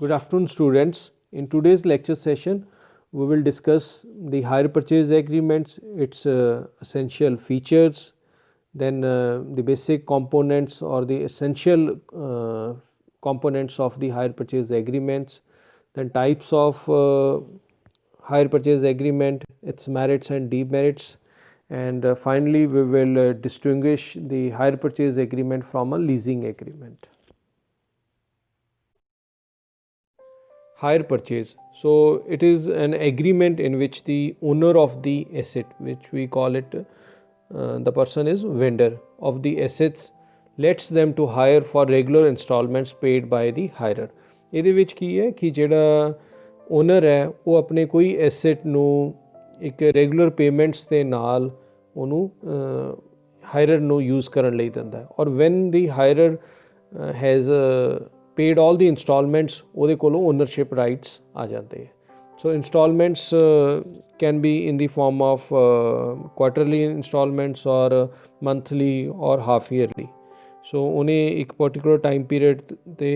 Good afternoon, students. In today's lecture session, we will discuss the hire purchase agreements, its essential features, then the basic components or the essential components of the hire purchase agreements, then types of hire purchase agreement, its merits and demerits, and finally we will distinguish the hire purchase agreement from a leasing agreement. Hire purchase. So it is an agreement in which the owner of the asset, which we call it, the person is vendor of the assets, lets them to hire for regular installments paid by the hirer. ਇਹਦੇ ਵਿੱਚ ਕੀ ਹੈ ਕਿ ਜਿਹੜਾ owner ਹੈ ਉਹ ਆਪਣੇ ਕੋਈ asset ਨੂੰ ਇੱਕ ਰੈਗੂਲਰ ਪੇਮੈਂਟਸ ਦੇ ਨਾਲ ਉਹਨੂੰ ਹਾਇਰਰ ਨੂੰ ਯੂਜ਼ ਕਰਨ ਲਈ ਦਿੰਦਾ ਔਰ van the ਹਾਇਰਰ has paid all the installments ਉਹਦੇ ਕੋਲੋਂ ownership rights ਆ ਜਾਂਦੇ so installments can be in the form of quarterly installments or monthly or half yearly so ਉਹਨੇ ਇੱਕ particular time period ਤੇ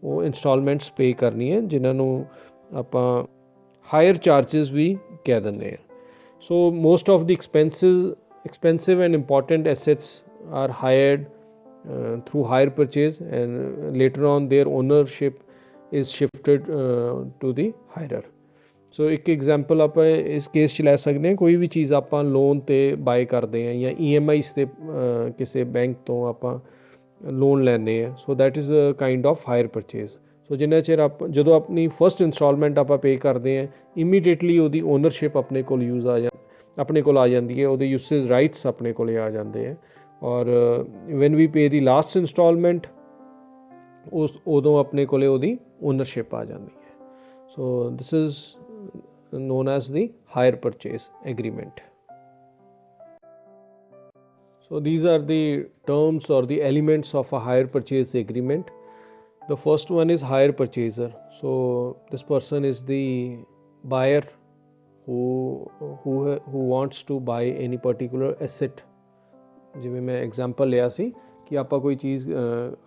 ਉਹ installments pay ਕਰਨੀ ਹੈ ਜਿਨ੍ਹਾਂ ਨੂੰ ਆਪਾਂ higher charges ਵੀ ਕਹਿ ਦਿੰਦੇ ਹਾਂ so most of the expensive and important assets are hired through hire purchase and later on their ownership is shifted to the hirer. So एक एग्जाम्पल आप इस केस च लै सकते हैं कोई भी चीज़ आप लोन ते बाय करते हैं या EMIs ते किसी बैंक तो आप लोन लैने हैं so that is a kind of hire purchase so जिन्ना चिर आप जो अपनी फर्स्ट इंस्टॉलमेंट आप पे करते हैं इमीडिएटली वो ओनरशिप अपने को यूज़ अपने को आ जाती है वो यूसेज राइट्स अपने को आ जाते हैं और when we pay the last installment ਉਸ ਉਦੋਂ ਆਪਣੇ ਕੋਲੇ ਉਹਦੀ ਓਨਰਸ਼ਿਪ ਆ ਜਾਂਦੀ ਹੈ so this is known as the hire purchase agreement. So these are the terms or the elements of a hire purchase agreement. The first one is hire purchaser. So this person is the buyer who wants to buy any particular asset. ਜਿਵੇਂ ਮੈਂ example ਲਿਆ ਸੀ ਕਿ ਆਪਾਂ ਕੋਈ ਚੀਜ਼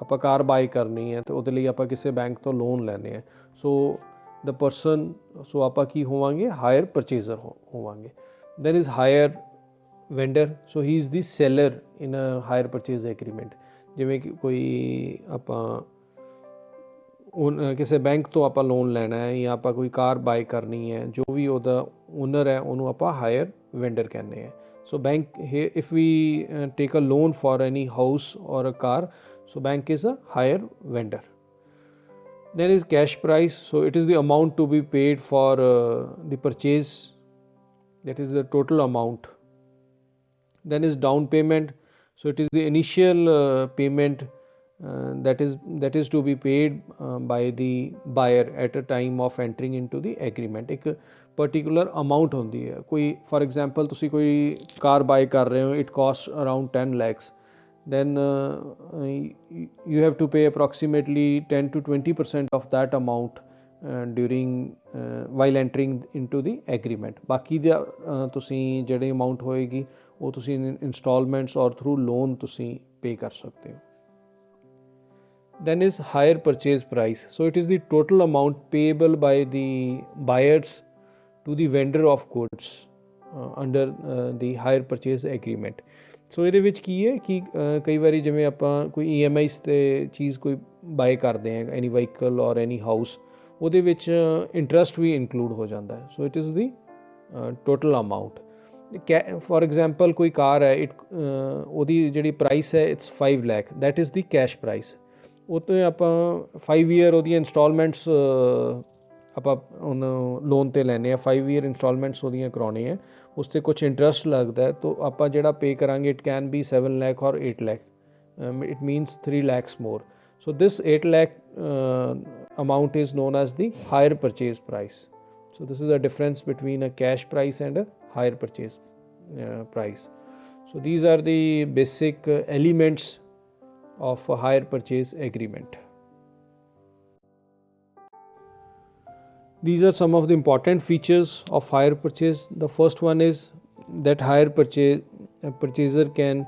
ਆਪਾਂ car by ਕਰਨੀ ਹੈ ਅਤੇ ਉਹਦੇ ਲਈ ਆਪਾਂ ਕਿਸੇ ਬੈਂਕ ਤੋਂ ਲੋਨ ਲੈਣੇ ਹੈ ਸੋ ਦ ਪਰਸਨ ਸੋ ਆਪਾਂ ਕੀ ਹੋਵਾਂਗੇ ਹਾਇਰ ਪਰਚੇਜ਼ਰ ਹੋਵਾਂਗੇ then is hire vendor so he is the seller in a hire purchase agreement ਜਿਵੇਂ ਕਿ ਕੋਈ ਆਪਾਂ ਕਿਸੇ ਬੈਂਕ ਤੋਂ ਆਪਾਂ ਲੋਨ ਲੈਣਾ ਹੈ ਜਾਂ ਆਪਾਂ ਕੋਈ ਕਾਰ ਬਾਏ ਕਰਨੀ ਹੈ ਜੋ ਵੀ ਉਹਦਾ ਓਨਰ ਹੈ ਉਹਨੂੰ ਆਪਾਂ ਹਾਇਰ ਵੈਂਡਰ ਕਹਿੰਦੇ ਹਾਂ So bank here if we take a loan for any house or a car so bank is a higher vendor. Then is cash price so it is the amount to be paid for the purchase that is the total amount. Then is down payment so it is the initial payment that is to be paid by the buyer at a time of entering into the agreement. एक particular amount होंदी है कोई for example तुसी कोई car bye कर रहे हो it cost around 10 lakhs then you have to pay approximately 10 to 20% of that amount during while entering into the agreement बाकी दा तुसी जिहड़ी अमाउंट होएगी वो तुसी इंस्टॉलमेंट्स और थ्रू लोन तुसी पे कर सकते हो. Then is higher purchase price so it is the total amount payable by the buyers to the vendor of goods under the hire purchase agreement. So ਇਹਦੇ ਵਿੱਚ ਕੀ ਹੈ ਕਿ ਕਈ ਵਾਰੀ ਜਿਵੇਂ ਆਪਾਂ ਕੋਈ EMIs ਤੇ ਚੀਜ਼ ਕੋਈ ਬਾਏ ਕਰਦੇ ਹਾਂ ਐਨੀ ਵਹੀਕਲ ਔਰ ਐਨੀ ਹਾਊਸ ਉਹਦੇ ਵਿੱਚ ਇੰਟਰਸਟ ਵੀ ਇਨਕਲੂਡ ਹੋ ਜਾਂਦਾ ਹੈ so it is the total amount for example ਕੋਈ ਕਾਰ ਹੈ ਉਹਦੀ ਜਿਹੜੀ ਪ੍ਰਾਈਸ ਹੈ it's 5 lakh that is the cash price ਉਹ ਤੋਂ ਆਪਾਂ 5 ਈਅਰ ਉਹਦੀਆਂ ਇੰਸਟਾਲਮੈਂਟਸ ਆਪਾਂ ਉਹਨੂੰ ਲੋਨ 'ਤੇ ਲੈਂਦੇ ਹਾਂ 5 ਈਅਰ ਇੰਸਟਾਲਮੈਂਟਸ ਉਹਦੀਆਂ ਕਰਾਉਣੇ ਹੈ ਉਸ 'ਤੇ ਕੁਛ ਇੰਟਰਸਟ ਲੱਗਦਾ ਹੈ ਤਾਂ ਆਪਾਂ ਜਿਹੜਾ ਪੇ ਕਰਾਂਗੇ ਇਟ ਕੈਨ ਬੀ 7 lakh ਔਰ 8 lakh it means 3 lakhs more so this 8 lakh amount is known as the hire purchase price so this is a difference between a cash price and a hire purchase price so these are the basic elements of a hire purchase agreement. These are some of the important features of hire purchase. The first one is that hire purchaser can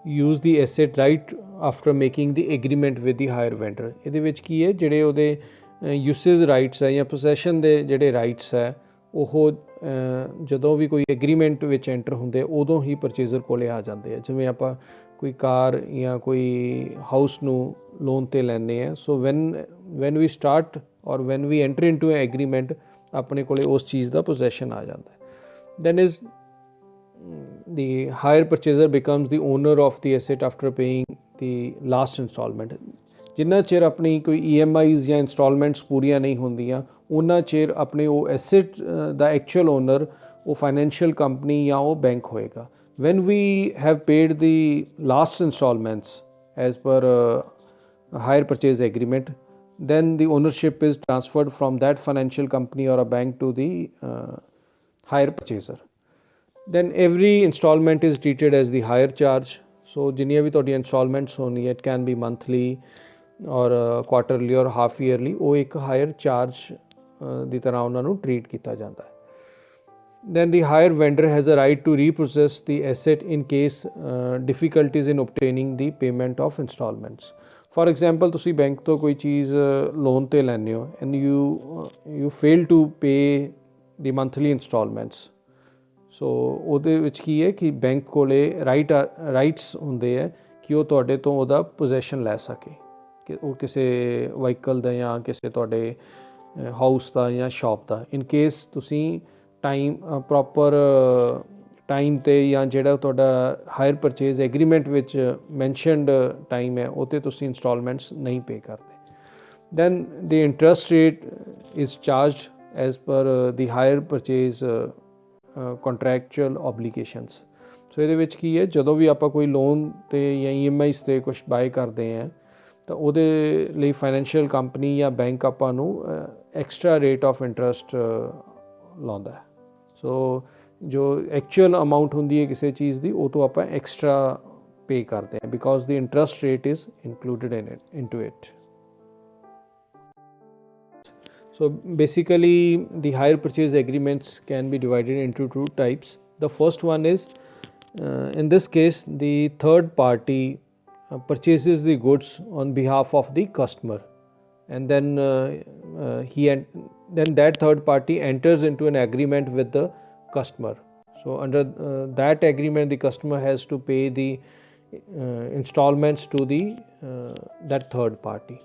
use the asset right after making the agreement with the hire vendor. ਇਹਦੇ ਵਿੱਚ ਕੀ ਹੈ ਜਿਹੜੇ ਉਹਦੇ usage rights ਹੈ ਜਾਂ ਪੋਸੈਸ਼ਨ ਦੇ ਜਿਹੜੇ rights ਹੈ ਉਹ ਜਦੋਂ ਵੀ ਕੋਈ ਐਗਰੀਮੈਂਟ ਵਿੱਚ ਐਂਟਰ ਹੁੰਦੇ ਉਦੋਂ ਹੀ ਪਰਚੇਜ਼ਰ ਕੋਲੇ ਆ ਜਾਂਦੇ ਆ। ਜਿਵੇਂ ਆਪਾਂ ਕੋਈ ਕਾਰ ਜਾਂ ਕੋਈ ਹਾਊਸ ਨੂੰ ਲੋਨ 'ਤੇ ਲੈਂਦੇ ਹਾਂ, so when we start or when we enter into agreement ਆਪਣੇ ਕੋਲੇ ਉਸ ਚੀਜ਼ ਦਾ ਪੋਸੈਸ਼ਨ ਆ ਜਾਂਦਾ। Then is the hire purchaser becomes the owner of the asset after paying the last installment। ਜਿੰਨਾ ਚਿਰ ਆਪਣੀ ਕੋਈ EMIs ਜਾਂ ਇੰਸਟਾਲਮੈਂਟਸ ਪੂਰੀਆਂ ਨਹੀਂ ਹੁੰਦੀਆਂ ਉਹਨਾਂ ਚਿਰ ਆਪਣੇ ਉਹ ਐਸੈਟ ਦਾ ਐਕਚੁਅਲ ਓਨਰ ਉਹ ਫਾਈਨੈਂਸ਼ੀਅਲ ਕੰਪਨੀ ਜਾਂ ਉਹ ਬੈਂਕ ਹੋਏਗਾ। when we have paid the last installments as per hire purchase agreement, then the ownership is transferred from that financial company or a bank to the hire purchaser। then every installment is treated as the hire charge। so ਜਿੰਨੀਆਂ ਵੀ ਤੁਹਾਡੀਆਂ instalments ਹੋਣੀ, it can be monthly ਔਰ quarterly ਔਰ half yearly, ਉਹ ਇੱਕ hire charge ਦੀ ਤਰ੍ਹਾਂ ਉਹਨਾਂ ਨੂੰ ਟਰੀਟ ਕੀਤਾ ਜਾਂਦਾ ਹੈ। then the hire vendor has a right to repossess the asset in case difficulties in obtaining the payment of installments। for example ਤੁਸੀਂ ਬੈਂਕ ਤੋਂ ਕੋਈ ਚੀਜ਼ ਲੋਨ 'ਤੇ ਲੈਂਦੇ ਹੋ and you fail to pay the monthly installments। ਸੋ ਉਹਦੇ ਵਿੱਚ ਕੀ ਹੈ ਕਿ ਬੈਂਕ ਕੋਲੇ ਰਾਈਟਸ ਹੁੰਦੇ ਹੈ ਕਿ ਉਹ ਤੁਹਾਡੇ ਤੋਂ ਉਹਦਾ ਪੋਜੈਸ਼ਨ ਲੈ ਸਕੇ, ਕਿ ਉਹ ਕਿਸੇ ਵਹੀਕਲ ਦਾ ਜਾਂ ਕਿਸੇ ਤੁਹਾਡੇ ਹਾਊਸ ਦਾ ਜਾਂ ਸ਼ਾਪ ਦਾ। ਇਨ ਕੇਸ ਤੁਸੀਂ ਪ੍ਰੋਪਰ ਟਾਈਮ 'ਤੇ ਜਾਂ ਜਿਹੜਾ ਤੁਹਾਡਾ ਹਾਇਰ ਪਰਚੇਜ਼ ਐਗਰੀਮੈਂਟ ਵਿੱਚ ਮੈਨਸ਼ਨਡ ਟਾਈਮ ਹੈ ਉਹ 'ਤੇ ਤੁਸੀਂ ਇੰਸਟਾਲਮੈਂਟਸ ਨਹੀਂ ਪੇ ਕਰਦੇ। Then the interest rate is charged as per the hire purchase contractual ਓਬਲੀਗੇਸ਼ਨਸ। ਸੋ ਇਹਦੇ ਵਿੱਚ ਕੀ ਹੈ, ਜਦੋਂ ਵੀ ਆਪਾਂ ਕੋਈ ਲੋਨ 'ਤੇ ਜਾਂ EMIs 'ਤੇ ਕੁਛ ਬਾਏ ਕਰਦੇ ਹਾਂ ਤਾਂ ਉਹਦੇ ਲਈ ਫਾਈਨੈਂਸ਼ੀਅਲ ਕੰਪਨੀ ਜਾਂ ਬੈਂਕ ਆਪਾਂ ਨੂੰ ਐਕਸਟਰਾ ਰੇਟ ਆਫ ਇੰਟਰਸਟ ਲਾਉਂਦਾ ਹੈ। ਸੋ ਜੋ ਐਕਚੁਅਲ ਅਮਾਊਂਟ ਹੁੰਦੀ ਹੈ ਕਿਸੇ ਚੀਜ਼ ਦੀ ਉਹ ਤੋਂ ਆਪਾਂ ਐਕਸਟਰਾ ਪੇ ਕਰਦੇ ਹਾਂ because the interest rate is included into it. So basically the hire purchase agreements can be divided into two types। the first one is in this case the third party purchases the goods on behalf of the customer, and then then that third party enters into an agreement with the customer। so under that agreement the customer has to pay the installments to the that third party।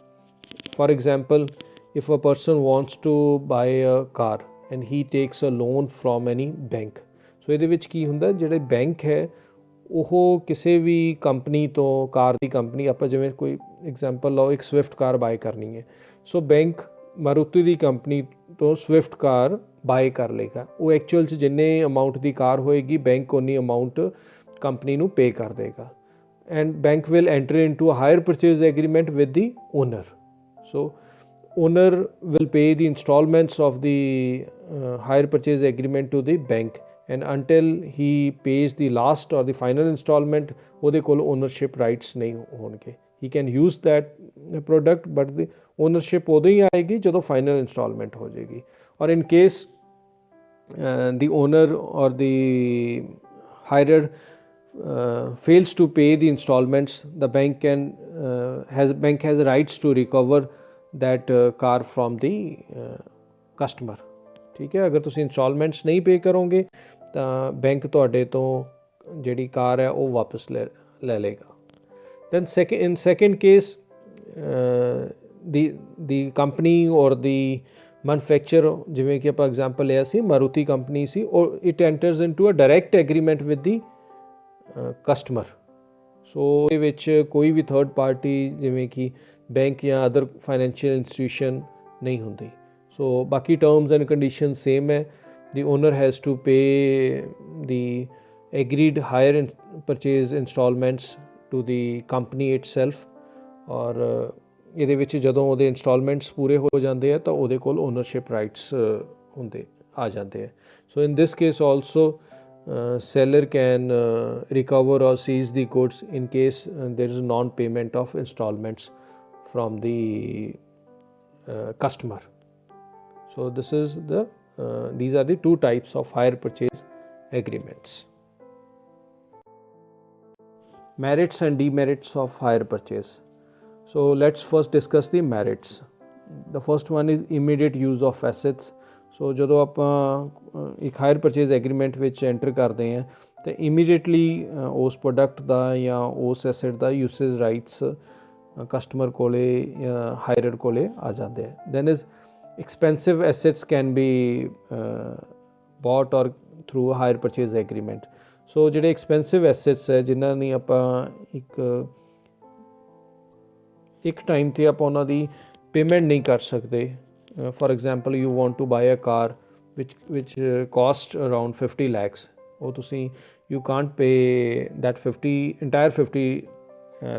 for example, if a person wants to buy a car and he takes a loan from any bank, so ਇਹਦੇ ਵਿੱਚ ਕੀ ਹੁੰਦਾ, ਜਿਹੜੇ bank ਹੈ ਉਹ ਕਿਸੇ ਵੀ company ਤੋਂ, ਕਾਰ ਦੀ company, ਆਪਾਂ ਜਿਵੇਂ ਕੋਈ ਐਗਜ਼ਾਮਪਲ ਲਓ ਇੱਕ ਸਵਿਫਟ ਕਾਰ ਬਾਏ ਕਰਨੀ ਹੈ, ਸੋ ਬੈਂਕ ਮਾਰੂਤੀ ਦੀ ਕੰਪਨੀ ਤੋਂ ਸਵਿਫਟ ਕਾਰ ਬਾਏ ਕਰ ਲੇਗਾ। ਉਹ ਐਕਚੁਅਲ 'ਚ ਜਿੰਨੇ ਅਮਾਊਂਟ ਦੀ ਕਾਰ ਹੋਏਗੀ ਬੈਂਕ ਉਨੀ ਅਮਾਊਂਟ ਕੰਪਨੀ ਨੂੰ ਪੇ ਕਰ ਦੇਗਾ। And bank will enter into a hire purchase agreement with the owner. So owner will pay the installments of the hire purchase agreement to the bank, and until he pays the last or the final installment ਉਹਦੇ ਕੋਲ ownership rights ਨਹੀਂ ਹੋਣਗੇ। he can use that product but the ownership ਉਦੋਂ ਹੀ ਆਏਗੀ ਜਦੋਂ final installment ਹੋ ਜਾਏਗੀ। or in case the owner or the hirer fails to pay the installments, the bank has rights to recover that car from the customer। ਠੀਕ ਹੈ, ਅਗਰ ਤੁਸੀਂ instalments ਨਹੀਂ ਪੇ ਕਰੋਗੇ ਤਾਂ ਬੈਂਕ ਤੁਹਾਡੇ ਤੋਂ ਜਿਹੜੀ ਕਾਰ ਹੈ ਉਹ ਵਾਪਸ ਲੈ ਲੇਗਾ। Then in second case the company or the manufacturer, ਜਿਵੇਂ ਕਿ ਆਪਾਂ ਐਗਜ਼ਾਮਪਲ ਲਿਆ ਸੀ ਮਾਰੂਤੀ ਕੰਪਨੀ ਸੀ, ਉਹ it enters into a direct agreement with the customer। ਸੋ ਇਹਦੇ ਵਿੱਚ ਕੋਈ ਵੀ ਥਰਡ ਪਾਰਟੀ ਜਿਵੇਂ ਕਿ ਬੈਂਕ ਜਾਂ ਅਦਰ ਫਾਈਨੈਂਸ਼ੀਅਲ ਇੰਸਟੀਟਿਊਸ਼ਨ ਨਹੀਂ ਹੁੰਦੀ। ਸੋ ਬਾਕੀ ਟਰਮਸ ਐਂਡ ਕੰਡੀਸ਼ਨ ਸੇਮ ਹੈ। The owner has to pay the agreed hire purchase installments to the company itself. ਔਰ ਇਹਦੇ ਵਿੱਚ ਜਦੋਂ ਉਹਦੇ ਇੰਸਟਾਲਮੈਂਟਸ ਪੂਰੇ ਹੋ ਜਾਂਦੇ ਆ ਤਾਂ ਉਹਦੇ ਕੋਲ ਓਨਰਸ਼ਿਪ ਰਾਈਟਸ ਆ ਜਾਂਦੇ ਆ। So in this case also seller can recover or seize the goods in case there is non-payment of installments from the customer। so this is these are the two types of hire purchase agreements। merits and demerits of hire purchase। so let's first discuss the merits। The first one is immediate use of assets. So ਜਦੋਂ ਆਪਾਂ ਇੱਕ hire purchase agreement ਵਿੱਚ enter ਕਰਦੇ ਹਾਂ ਤਾਂ immediately ਉਸ product ਦਾ ਜਾਂ ਉਸ ਐਸੈਟ ਦਾ ਯੂਸੇਜ ਰਾਈਟਸ ਕਸਟਮਰ ਕੋਲੇ ਜਾਂ ਹਾਇਰਰ ਕੋਲੇ ਆ ਜਾਂਦੇ ਹੈ. Then is expensive assets can be bought or through hire purchase agreement. So ਜਿਹੜੇ expensive assets ਹੈ ਜਿਨ੍ਹਾਂ ਦੀ ਆਪਾਂ ਇੱਕ ਟਾਈਮ 'ਤੇ ਆਪਾਂ ਉਹਨਾਂ ਦੀ ਪੇਮੈਂਟ ਨਹੀਂ ਕਰ ਸਕਦੇ. For example, you want to buy a car which cost around 50 lakhs. ਉਹ ਤੁਸੀਂ you can't pay that entire 50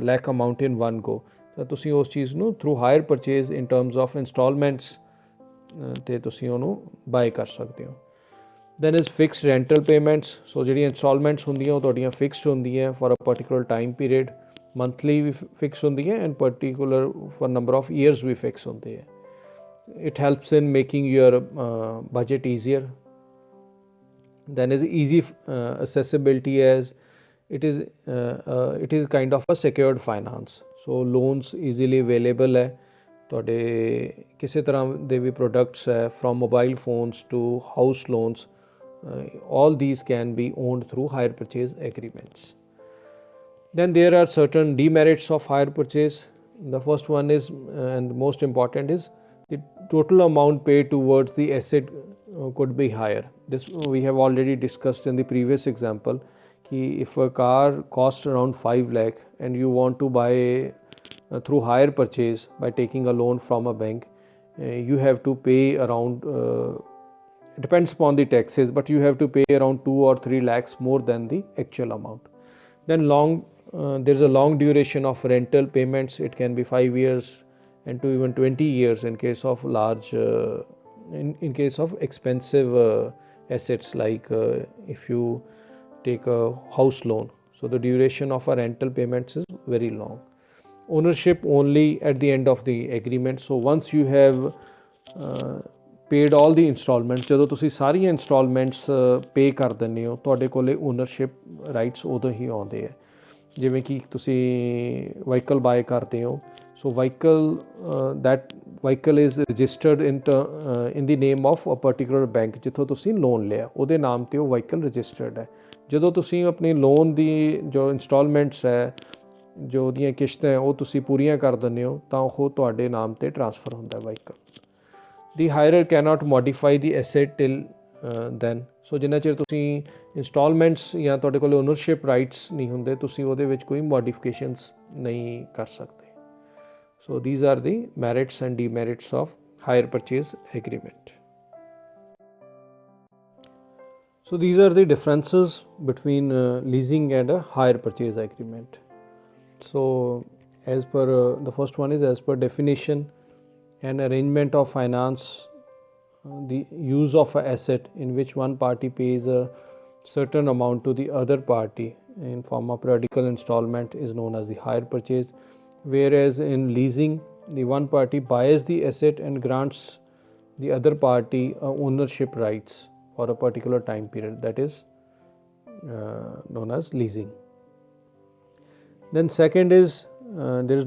lakh amount in one go. ਤਾਂ ਤੁਸੀਂ ਉਸ ਚੀਜ਼ ਨੂੰ through hire purchase in terms of installments ਤੇ ਤੁਸੀਂ ਉਹਨੂੰ ਬਾਏ ਕਰ ਸਕਦੇ ਹੋ. Then is fixed rental payments. So ਜਿਹੜੀਆਂ ਇੰਸਟਾਲਮੈਂਟਸ ਹੁੰਦੀਆਂ ਉਹ ਤੁਹਾਡੀਆਂ ਫਿਕਸਡ ਹੁੰਦੀਆਂ for a particular time period. Monthly ਵੀ ਫਿਕਸ ਹੁੰਦੀਆਂ and particular for number of years ਵੀ ਫਿਕਸ ਹੁੰਦੇ ਹੈ. It helps in making your budget easier. Then is easy accessibility as it is kind of a secured finance. So loans easily available ਹੈ. ਤੁਹਾਡੇ ਕਿਸੇ ਤਰ੍ਹਾਂ ਦੇ ਵੀ ਪ੍ਰੋਡਕਟਸ ਹੈ from mobile phones to house loans, all these can be owned through hire purchase agreements. Then there are certain demerits of hire purchase. The first one is and most important is the total amount paid towards the asset could be higher. This we have already discussed in the previous example ki if a car costs around 5 lakh and you want to buy through hire purchase by taking a loan from a bank, you have to pay around it depends upon the taxes, but you have to pay around 2 or 3 lakhs more than the actual amount. Then there is a long duration of rental payments. It can be 5 years and to even 20 years in case of large in case of expensive assets like if you take a house loan. So the duration of a rental payments is very long. Ownership only at the end of the agreement. So once you have paid all the installments, ਜਦੋਂ ਤੁਸੀਂ ਸਾਰੀਆਂ instalments ਪੇ ਕਰ ਦਿੰਦੇ ਹੋ ਤੁਹਾਡੇ ਕੋਲੇ ownership rights ਉਦੋਂ ਹੀ ਆਉਂਦੇ ਹੈ. ਜਿਵੇਂ ਕਿ ਤੁਸੀਂ ਵਹੀਕਲ ਬਾਏ ਕਰਦੇ ਹੋ, ਸੋ that vehicle is registered in the name of a particular bank ਜਿੱਥੋਂ ਤੁਸੀਂ ਲੋਨ ਲਿਆ ਉਹਦੇ ਨਾਮ 'ਤੇ ਉਹ ਵਹੀਕਲ ਰਜਿਸਟਰਡ ਹੈ. ਜਦੋਂ ਤੁਸੀਂ ਆਪਣੀ ਲੋਨ ਦੀ ਜੋ ਇੰਸਟਾਲਮੈਂਟਸ ਹੈ ਜੋ ਉਹਦੀਆਂ ਕਿਸ਼ਤਾਂ ਹੈ ਉਹ ਤੁਸੀਂ ਪੂਰੀਆਂ ਕਰ ਦਿੰਦੇ ਹੋ ਤਾਂ ਉਹ ਤੁਹਾਡੇ ਨਾਮ 'ਤੇ ਟ੍ਰਾਂਸਫਰ ਹੁੰਦਾ ਵਹੀਕਲ. ਦੀ ਹਾਇਰਰ ਕੈਨੋਟ ਮੋਡੀਫਾਈ ਦੀ ਐਸੈਟ ਟਿਲ ਦੈਨ. ਸੋ ਜਿੰਨਾ ਚਿਰ ਤੁਸੀਂ ਇੰਸਟਾਲਮੈਂਟਸ ਜਾਂ ਤੁਹਾਡੇ ਕੋਲ ਓਨਰਸ਼ਿਪ ਰਾਈਟਸ ਨਹੀਂ ਹੁੰਦੇ ਤੁਸੀਂ ਉਹਦੇ ਵਿੱਚ ਕੋਈ ਮੋਡੀਫਿਕੇਸ਼ਨਸ ਨਹੀਂ ਕਰ ਸਕਦੇ. So these are the merits and demerits of hire purchase agreement. So these are the differences between leasing and a hire purchase agreement. So as per the first one is as per definition, an arrangement of finance, the use of an asset in which one party pays a certain amount to the other party in form of periodical installment is known as the hire purchase. Whereas in leasing, the one party buys the asset and grants the other party ownership rights for a particular time period, that is known as leasing. Then second is there is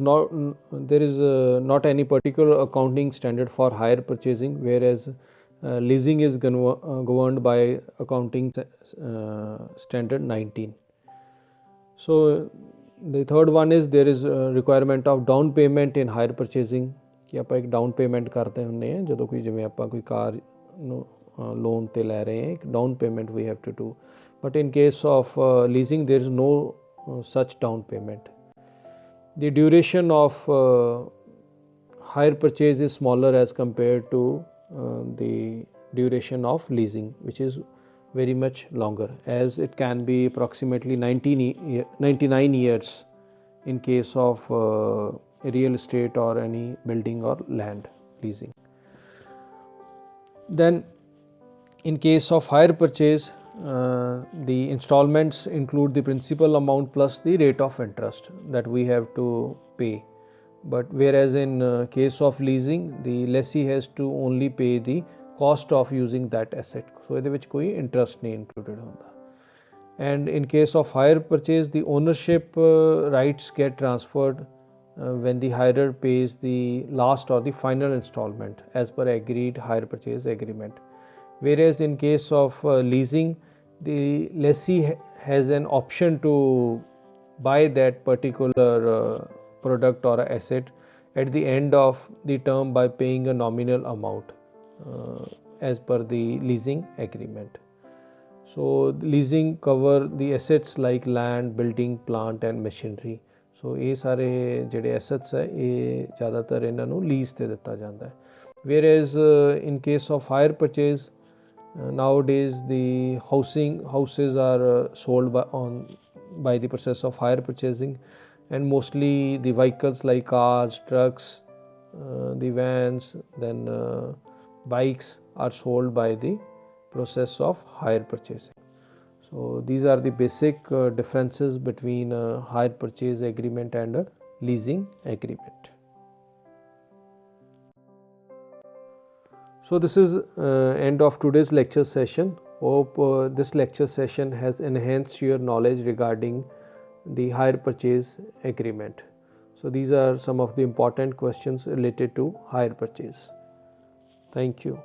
not any particular accounting standard for hire purchasing, whereas leasing is governed by accounting standard 19. So the third one is there is a requirement of down payment in hire purchasing ਕਿ ਆਪਾਂ ਇੱਕ down payment ਕਰਦੇ ਹੁੰਦੇ ਹਾਂ ਜਦੋਂ ਕੋਈ ਜਿਵੇਂ ਆਪਾਂ ਕੋਈ ਕਾਰ ਨੂੰ ਲੋਨ 'ਤੇ ਲੈ ਰਹੇ ਹਾਂ ਇੱਕ down payment we have to do. But in case of leasing there is no such down payment. The duration of hire purchase is smaller as compared to the duration of leasing, which is very much longer, as it can be approximately 99 years in case of real estate or any building or land leasing. Then in case of hire purchase, the installments include the principal amount plus the rate of interest that we have to pay. But whereas in case of leasing, the lessee has to only pay the cost of using that asset. So ਇਹਦੇ ਵਿੱਚ ਕੋਈ interest ਨਹੀਂ included ਹੁੰਦਾ. And in case of hire purchase, the ownership rights get transferred when the hirer pays the last or the final installment as per agreed hire purchase agreement. Whereas in case of leasing, the lessee has an option to buy that particular product or asset at the end of the term by paying a nominal amount as per the leasing agreement. So leasing cover the assets like land, building, plant and machinery. ਸੋ ਇਹ ਸਾਰੇ ਜਿਹੜੇ assets ਹੈ ਇਹ ਜ਼ਿਆਦਾਤਰ ਇਹਨਾਂ ਨੂੰ lease 'ਤੇ ਦਿੱਤਾ ਜਾਂਦਾ ਹੈ. Whereas in case of hire purchase nowadays the houses are sold by the process of hire purchasing, and mostly the vehicles like cars, trucks, the vans, then bikes are sold by the process of hire purchasing. So these are the basic differences between hire purchase agreement and a leasing agreement. So this is end of today's lecture session. Hope this lecture session has enhanced your knowledge regarding the hire purchase agreement. So these are some of the important questions related to hire purchase. Thank you.